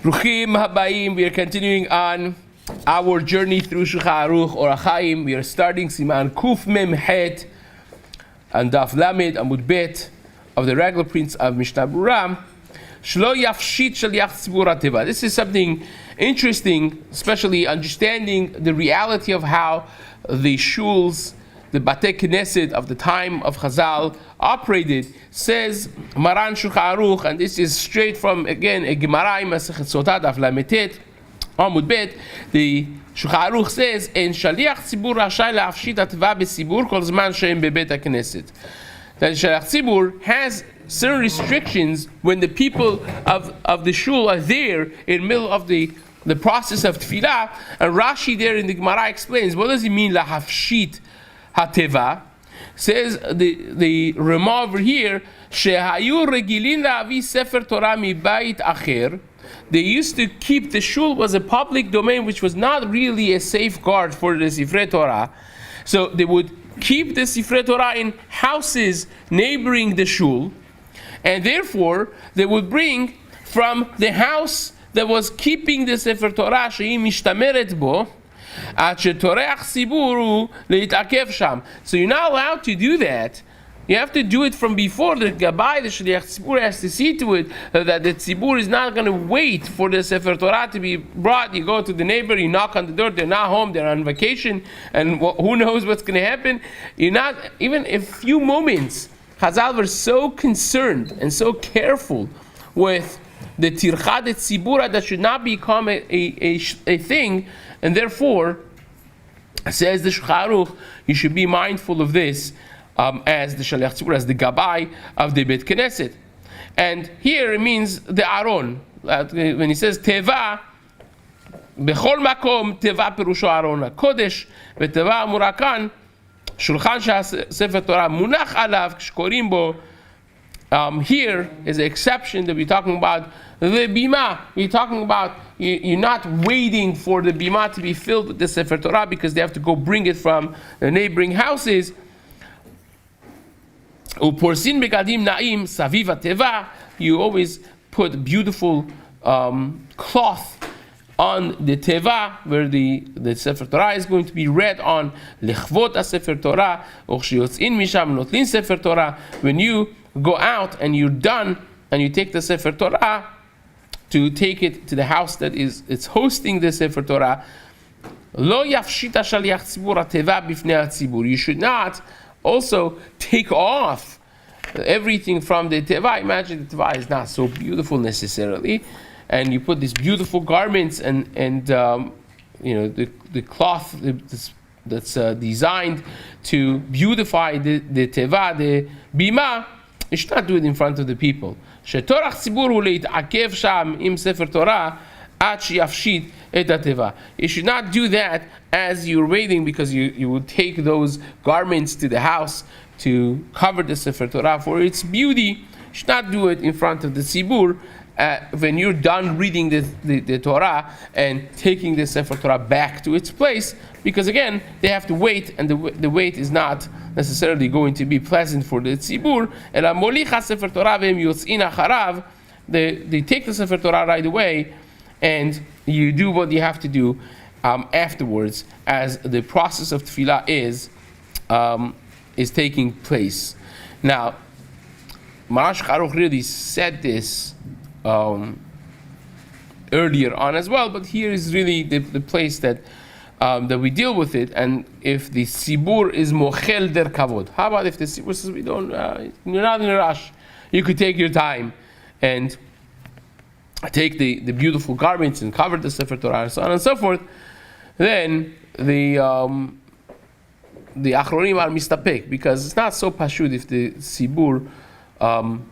Ruchim habayim. We are continuing on our journey through Shulchan Aruch or Achaim. We are starting Siman Kuf Mem Het and Daf Lamed Amud Bet of the regular prints of Mishnah Berura. Shlo yafshit shaliach tzibur hateva. This is something interesting, especially understanding the reality of how the shuls, the Batei Knesset of the time of Chazal operated. Says Maran Shulchan Aruch, and this is straight from, again, a Gemara in Masechet Sotah Daf Lamed Amud Bet. The Shulchan Aruch says, "En shaliach tzibur rashai la'afshit hateva b'tzibur kol zman she'em bebet HaKnesset." That shaliach tzibur has certain restrictions when the people of the shul are there in the middle of the process of tefillah. And Rashi there in the Gemara explains, what does it mean la'afshit hateva? Says the Rama over here, shehayu regilin la'avi sefer Torah mi bayit acher. They used to keep the shul was a public domain, which was not really a safeguard for the Sifrei Torah. So they would keep the Sifrei Torah in houses neighboring the shul, and therefore they would bring from the house that was keeping the Sefer Torah, shehi mishtameret bo, so you're not allowed to do that. You have to do it from before. The Gabbai, the Shliach Tzibur, has to see to it that the Tzibur is not going to wait for the Sefer Torah to be brought. You go to the neighbor, you knock on the door, they're not home, they're on vacation, and who knows what's going to happen. You're not, even a few moments, Chazal were so concerned and so careful with the Tirchad Tzibura that should not become a thing, and therefore, says the Shulchan Aruch, you should be mindful of this as the Shaliach Tzibur, as the Gabbai of the Bet Knesset. And here it means the Aron. When he says Teva, Bechol Makom, Teva Perusho Aron HaKodesh, Teva Murakan, Shulchan Sefer Torah Munach Alav, Kshkorim Bo. Here is an exception that we're talking about the bima. We're talking about you're not waiting for the bima to be filled with the Sefer Torah because they have to go bring it from the neighboring houses. Uporsin begadim naim saviva teva. You always put beautiful cloth on the teva where the Sefer Torah is going to be read on. Lechvot Sefer Torah or shiyotzin misham notlin Sefer Torah. When you go out and you're done and you take the Sefer Torah to take it to the house that it's hosting the Sefer Torah, lo yafshita shaliach tzibur hateva bifnei hatzibur. You should not also take off everything from the teva. Imagine the teva is not so beautiful necessarily, and you put these beautiful garments and the cloth that's designed to beautify the teva, the bima. You should not do it in front of the people. Shetorach tzibur hu leit'akev sham im sefer Torah ad sheyafshit et hateva. You should not do that as you're waiting, because you will take those garments to the house to cover the sefer Torah for its beauty. You should not do it in front of the tzibur when you're done reading the Torah and taking the sefer Torah back to its place, because again they have to wait, and the wait is not necessarily going to be pleasant for the tzibur. And molicha sefer Torah v'hem yotzin acharav, they take the sefer Torah right away, and you do what you have to do afterwards, as the process of tefillah is taking place. Now, Marash Charuch really said this earlier on as well, but here is really the place that we deal with it. And if the Sibur is mochel der kavod, how about if the Sibur says you're not in a rush, you could take your time and take the beautiful garments and cover the Sefer Torah and so on and so forth, then the Achronim are mistapek, because it's not so pashud if the Sibur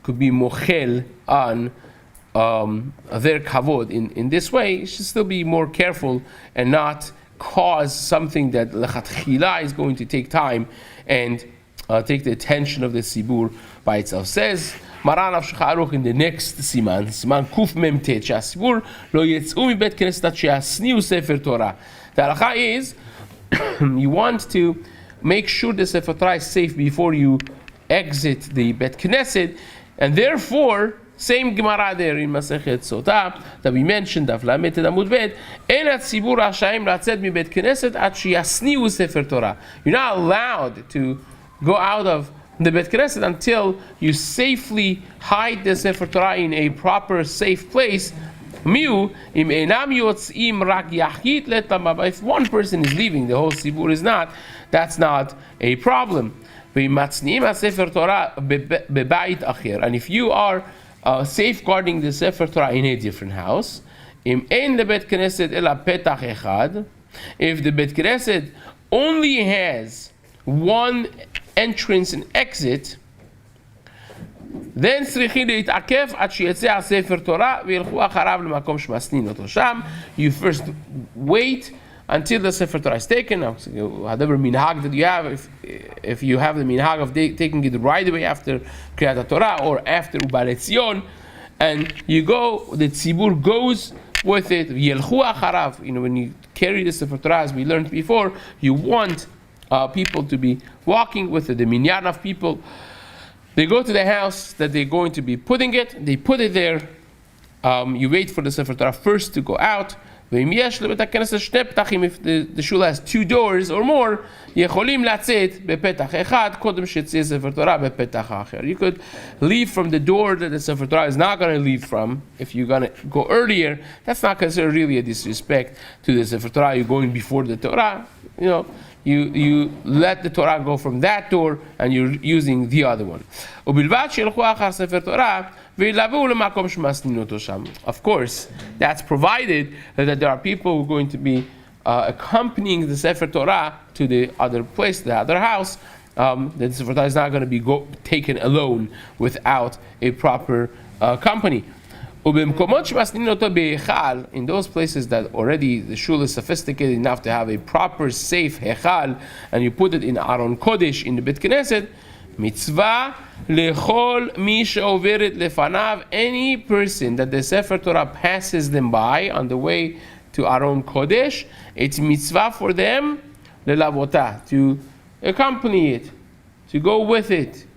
could be mochel on their kavod in this way. You should still be more careful and not cause something that lechatchila is going to take time and take the attention of the sibur by itself. Says Maran of Shulchan Aruch in the next Siman Kuf Mem Tet, she'asibur lo yetzu mibet knesset she'asniu sefer Torah. The halacha is you want to make sure the sefer Torah is safe before you exit the Bet Knesset, and therefore Same Gemara there in Masechet Sotah that we mentioned, Daf Lamed Amud Bet. En hatzibur rashayim latzet mibet knesset ad sheyasniu sefer Torah. You're not allowed to go out of the Bet Knesset until you safely hide the Sefer Torah in a proper, safe place. Miu im enam yotzim rak yachid letama. If one person is leaving, the whole tzibur is not. That's not a problem. And if you are safeguarding the Sefer Torah in a different house, if the Bet Knesset only has one entrance and exit, then you first wait until the Sefer Torah is taken. Whatever minhag that you have, if you have the minhag of taking it right away after Kriyat Torah or after Ubalet Zion, and you go, the tzibur goes with it. When you carry the Sefer Torah, as we learned before, you want people to be walking with it. The minyan of people, they go to the house that they're going to be putting it. They put it there. You wait for the Sefer Torah first to go out. If the shul has two doors or more, you could leave from the door that the Sefer Torah is not going to leave from. If you're going to go earlier, that's not considered really a disrespect to the Sefer Torah. You're going before the Torah. You let the Torah go from that door and you're using the other one. Of course, that's provided that there are people who are going to be accompanying the Sefer Torah to the other place, the other house. The Sefer Torah is not going to be taken alone without a proper company. In those places that already the shul is sophisticated enough to have a proper, safe hechal, and you put it in Aron Kodesh in the Bet Knesset, mitzvah lechol mi she'overet lefanav, any person that the Sefer Torah passes them by on the way to Aron Kodesh, it's mitzvah for them lelavota, to accompany it, to go with it.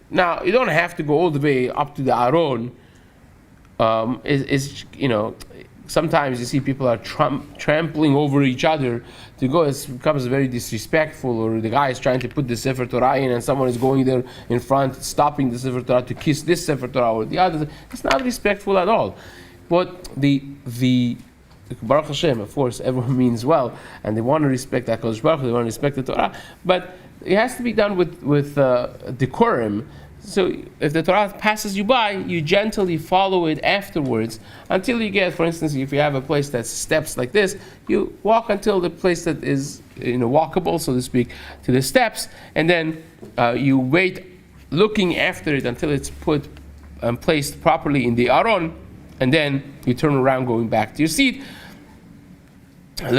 Now, you don't have to go all the way up to the Aron. Sometimes you see people are trampling over each other to go. It becomes very disrespectful, or the guy is trying to put the Sefer Torah in and someone is going there in front, stopping the Sefer Torah to kiss this Sefer Torah or the other. It's not respectful at all. But the Baruch Hashem, of course, everyone means well, and they want to respect that Kodesh Baruch Hu, they want to respect the Torah, but it has to be done with decorum. So if the Torah passes you by, you gently follow it afterwards until you get, for instance, if you have a place that's steps like this, you walk until the place that is walkable, so to speak, to the steps, and then you wait looking after it until it's put and placed properly in the Aron, and then you turn around going back to your seat. You go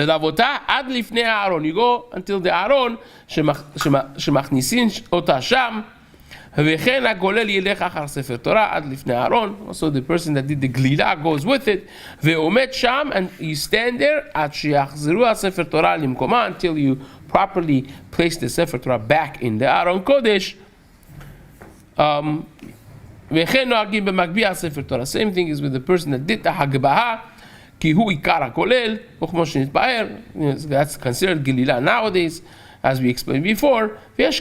until the Aron, shemachnisin ota sham. Also, the person that did the glila goes with it, and you stand there until you properly place the Sefer Torah back in the Aron Kodesh. Same thing is with the person that did the Hagbaha. That's considered glila nowadays, as we explained before. And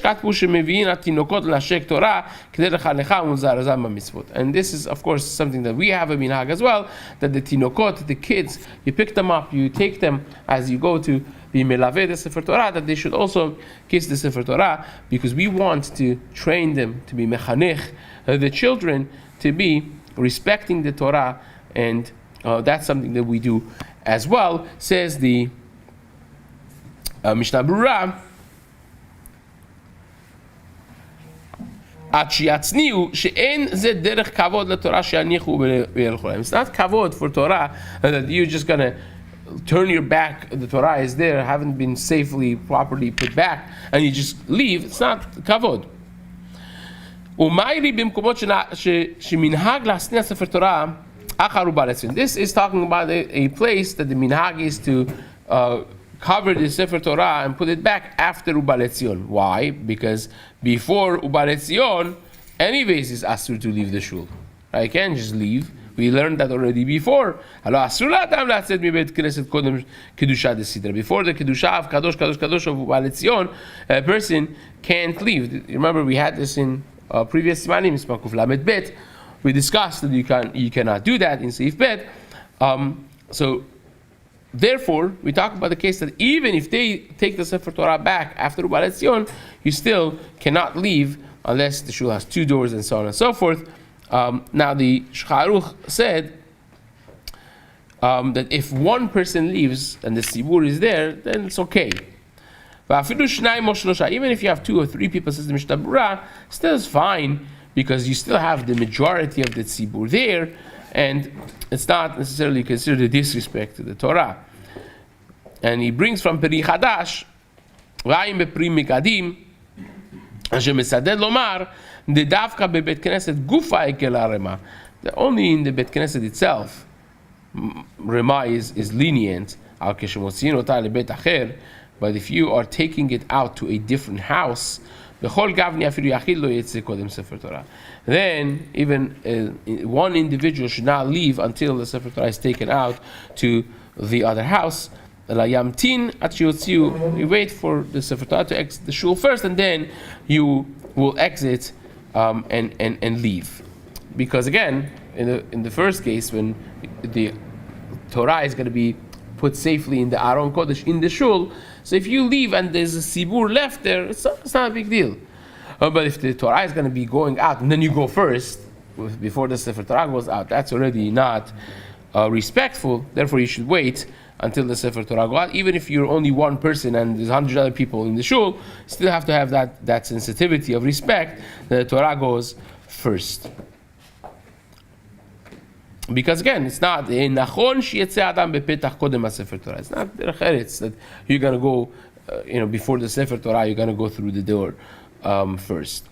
this is, of course, something that we have a minhag as well, that the tinokot, the kids, you pick them up, you take them as you go to be melaveh the Sefer Torah, that they should also kiss the Sefer Torah, because we want to train them to be mechanech, the children to be respecting the Torah, and that's something that we do as well. Says the Mishna Berura, it's not kavod for Torah that you're just going to turn your back, the Torah is there, haven't been safely, properly put back, and you just leave. It's not kavod. This is talking about a place that the minhag is to cover the Sefer Torah and put it back after Ubalet Zion. Why? Because before Ubalet Zion, anyways, is asur to leave the shul. Right? You can't just leave. We learned that already before. Before the Kedusha of Kadosh of U'Ba'al a person can't leave. Remember, we had this in previous Simanim, Kuf Lamed Bet. We discussed that you cannot do that in Seif Bet. So, therefore, we talk about the case that even if they take the Sefer Torah back after U'Ba'al Etzion, you still cannot leave unless the shul has 2 doors and so on and so forth. Now the Shulchan Aruch said that if one person leaves and the Sibur is there, then it's okay. Even if you have 2 or 3 people, says the Mishnah Berura, still is fine because you still have the majority of the Sibur there, and it's not necessarily considered a disrespect to the Torah. And he brings from Peri Chadash, Ra'im Bepri Mikadim, Asher Mesaded Lomar, the Davka Bebet Knesset Gufa Ekel Arema. Only in the Bet Knesset itself, Rema is lenient. But if you are taking it out to a different house, then even one individual should not leave until the Sefer Torah is taken out to the other house. You wait for the Sefer Torah to exit the shul first, and then you will exit and leave. Because again, in the first case, when the Torah is going to be put safely in the Aron Kodesh in the shul, so if you leave and there's a Sibur left there, it's not a big deal. But if the Torah is going to be going out and then you go first before the Sefer Torah goes out, that's already not respectful. Therefore, you should wait until the Sefer Torah goes out. Even if you're only one person and there's 100 other people in the shul, still have to have that sensitivity of respect that the Torah goes first. Because again, it's not it's not it's that you're going to go before the Sefer Torah, you're going to go through the door first.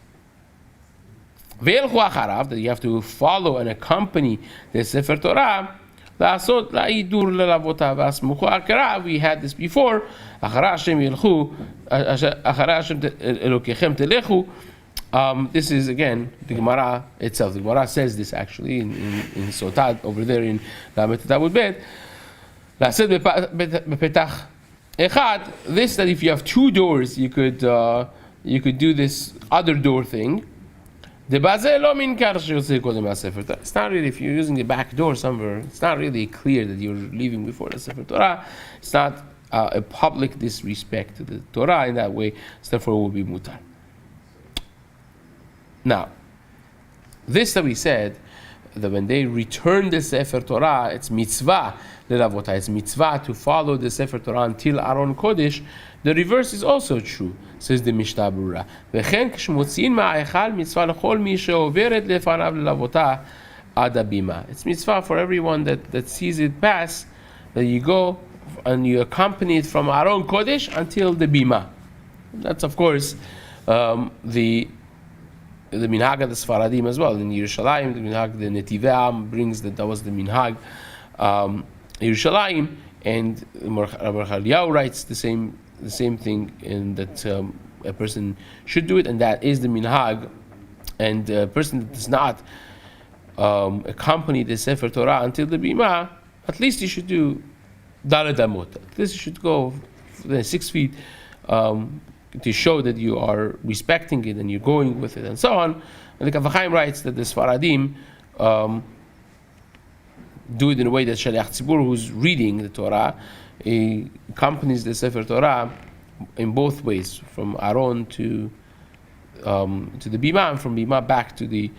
That you have to follow and accompany the Sefer Torah. We had this before. This is again the Gemara itself. The Gemara says this actually in Sotad over there in Lamed Tabud Bet. This that if you have 2 doors, you could do this other door thing. It's not really, if you're using the back door somewhere, it's not really clear that you're leaving before the Sefer Torah. It's not a public disrespect to the Torah in that way, so therefore it will be mutar. Now, this that we said, that when they return the Sefer Torah, it's mitzvah, it's mitzvah to follow the Sefer Torah until Aron Kodesh. The reverse is also true, says the Mishnah Berura. It's mitzvah for everyone that sees it pass, that you go and you accompany it from Aron Kodesh until the bima. That's of course the minhag of the Sfaradim as well. In Yerushalayim, the minhag, the Netivei Am brings that was the minhag Yerushalayim, and Rabbi Chaliyahu writes the same thing, in that a person should do it, and that is the minhag. And a person that does not accompany the Sefer Torah until the bima, at least you should do Daled Amot. At least you should go 6 feet to show that you are respecting it and you're going with it and so on. And the Kaf HaChaim writes that the Sfaradim do it in a way that Shaliach Tzibur, who's reading the Torah, he accompanies the Sefer Torah in both ways, from Aron to the Bima, and from Bima back to the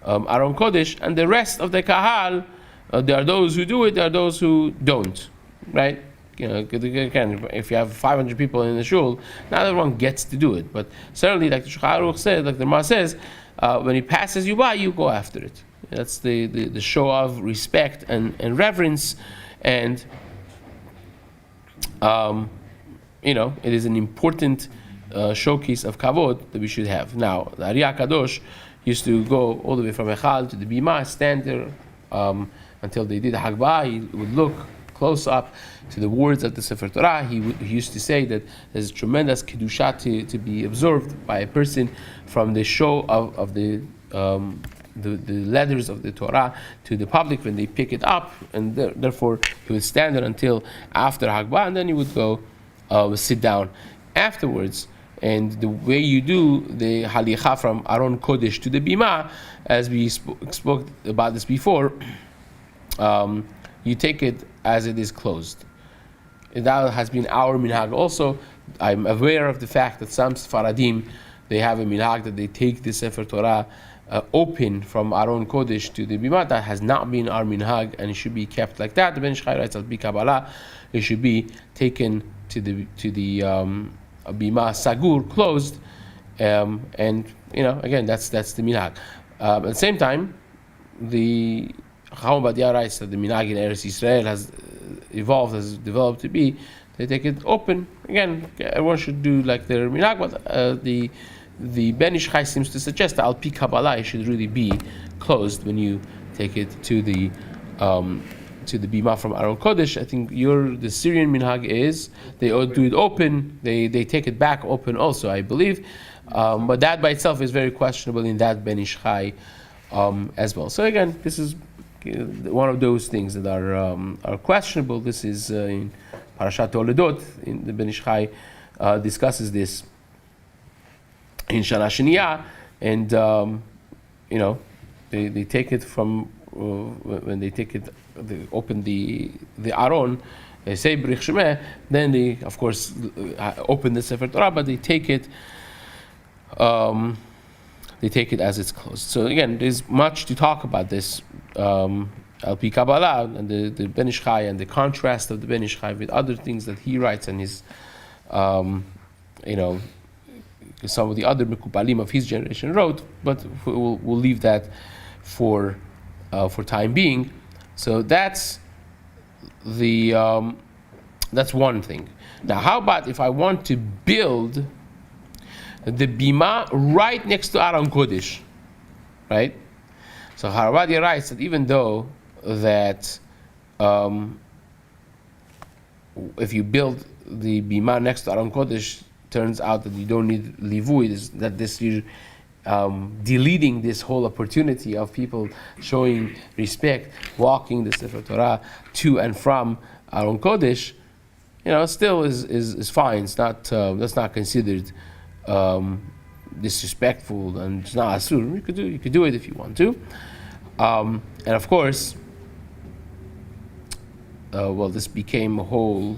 Aron Kodesh. And the rest of the Kahal, there are those who do it, there are those who don't, right? Again, if you have 500 people in the shul, not everyone gets to do it. But certainly, like the Shulchan Aruch said, like the Gemara says, when he passes you by, you go after it. That's the show of respect and reverence, and it is an important showcase of kavod that we should have. Now, the Ari HaKadosh used to go all the way from Echal to the Bima, stand there until they did the Hagbah. He would look close up to the words of the Sefer Torah. He used to say that there's a tremendous kedusha to be observed by a person from the show of the the letters of the Torah to the public when they pick it up, and therefore he would stand there until after Hagbah, and then he would go sit down afterwards. And the way you do the halicha from Aron Kodesh to the Bima, as we spoke about this before, you take it as it is closed. And that has been our minhag also. I'm aware of the fact that some Sfaradim, they have a minhag that they take the Sefer Torah open from Aron Kodesh to the Bima. That has not been our minhag, and it should be kept like that. The Ben Ish Chai writes, Al-Pi Kabbalah, it should be taken to the Bima Sagur, closed, and again, that's the minhag. At the same time, the Chacham Ovadia writes that the minhag in Eretz Yisrael has developed to be, they take it open. Again, everyone should do like their minhag, but the Ben Ish Chai seems to suggest that Al-Pi Kabbalah should really be closed when you take it to the Bima from Aron Kodesh. I think the Syrian minhag is they do it open, they take it back open also, I believe. But that by itself is very questionable in that Ben Ish Chai as well. So again, this is one of those things that are questionable. This is in Parashat Toledot, in the Ben Ish Chai discusses this in Shana Sheniya, and they take it from when they take it, they open the Aron, they say B'rich Shemeh, then they of course open the Sefer Torah, but they take it as it's closed. So again, there's much to talk about this Al-Pi Kabbalah and the Ben Ish Chai and the contrast of the Ben Ish Chai with other things that he writes and his some of the other Mekubalim of his generation wrote, but we'll leave that for time being. So that's one thing. Now, how about if I want to build the Bima right next to Aron Kodesh, right? So Harabadi writes that even though that if you build the Bima next to Aron Kodesh, turns out that you don't need livui, that this you're deleting this whole opportunity of people showing respect, walking the Sefer Torah to and from Aron Kodesh, still is fine. It's not that's not considered disrespectful, and it's not asur. You could do it if you want to, and of course, this became a whole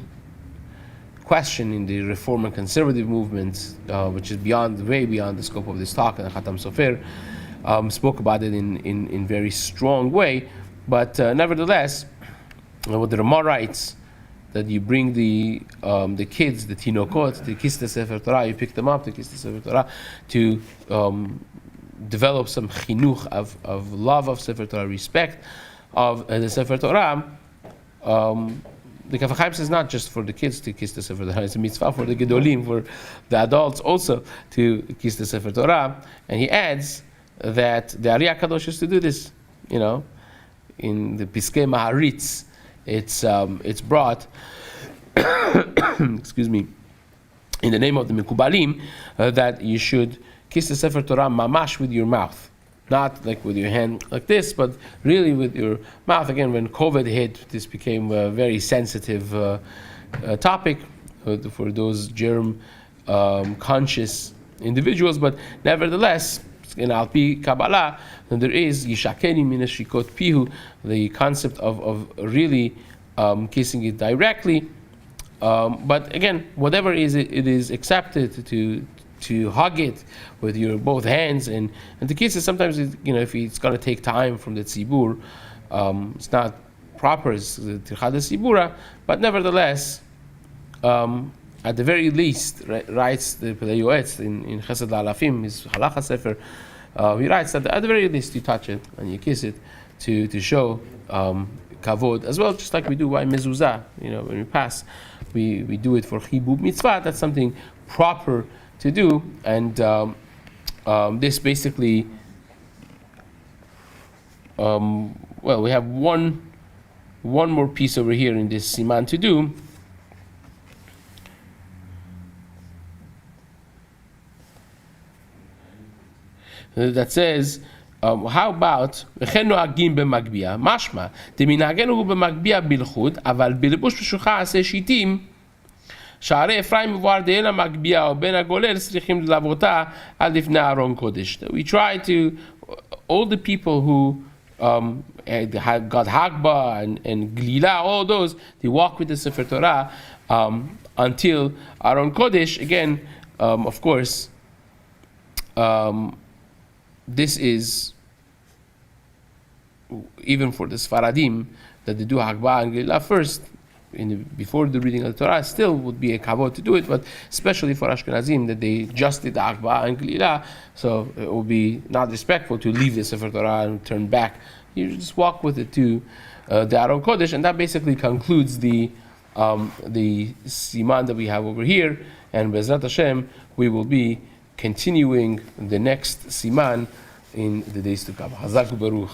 question in the Reform and Conservative movement, which is way beyond the scope of this talk, and Khatam Sofer spoke about it in very strong way. But nevertheless, what the Ramah writes, that you bring the kids, the tinokot, to kiss the Sefer Torah, you pick them up to kiss the Sefer Torah, to develop some chinuch of love of Sefer Torah, respect of the Sefer Torah. The Kaf HaChaim says not just for the kids to kiss the Sefer Torah, it's a mitzvah for the gedolim, for the adults also to kiss the Sefer Torah. And he adds that the Ari HaKadosh used to do this, in the Piskei Maharitz, it's brought, excuse me, in the name of the Mekubalim, that you should kiss the Sefer Torah mamash with your mouth. Not like with your hand like this, but really with your mouth. Again, when COVID hit, this became a very sensitive topic for those germ-conscious individuals. But nevertheless, in Al-Pi Kabbalah, there is Yishakeni min shikot pihu, the concept of really kissing it directly. But again, whatever it is accepted to hug it with your both hands, and to kiss it. Sometimes if it's going to take time from the tzibur, it's not proper. It's the tirchad tzibura, but nevertheless, at the very least, writes the Pelei Yoetz in Chesed La'alafim, his halacha sefer. He writes that at the very least you touch it and you kiss it to show kavod as well, just like we do by mezuzah. When we pass, we do it for chibub mitzvah. That's something proper to do, and this basically, we have one more piece over here in this siman to do. That says how about וכן נוהגים במגביה, משמע, דמנהגנו הוא במגביה בלחוד, אבל בלבוש בשולחה עשה שיטים, שערי אפרים מבואר דאין המגביה או בין הגולל צריכים ללוותה עד לפני ארון קודש. We try to, all the people who had got Hagba and Glila, all those, they walk with the Sefer Torah until Aron Kodesh. Again, of course, this is even for the Sfaradim that they do Hagba and Glila first, before the reading of the Torah. Still would be a kavod to do it, but especially for Ashkenazim that they just did the Hagba and Glila, so it would be not respectful to leave the Sefer Torah and turn back. You just walk with it to the Aron Kodesh, and that basically concludes the Siman that we have over here. And Bezrat Hashem, we will be continuing the next Siman in the days to come. Hazak u'Baruch.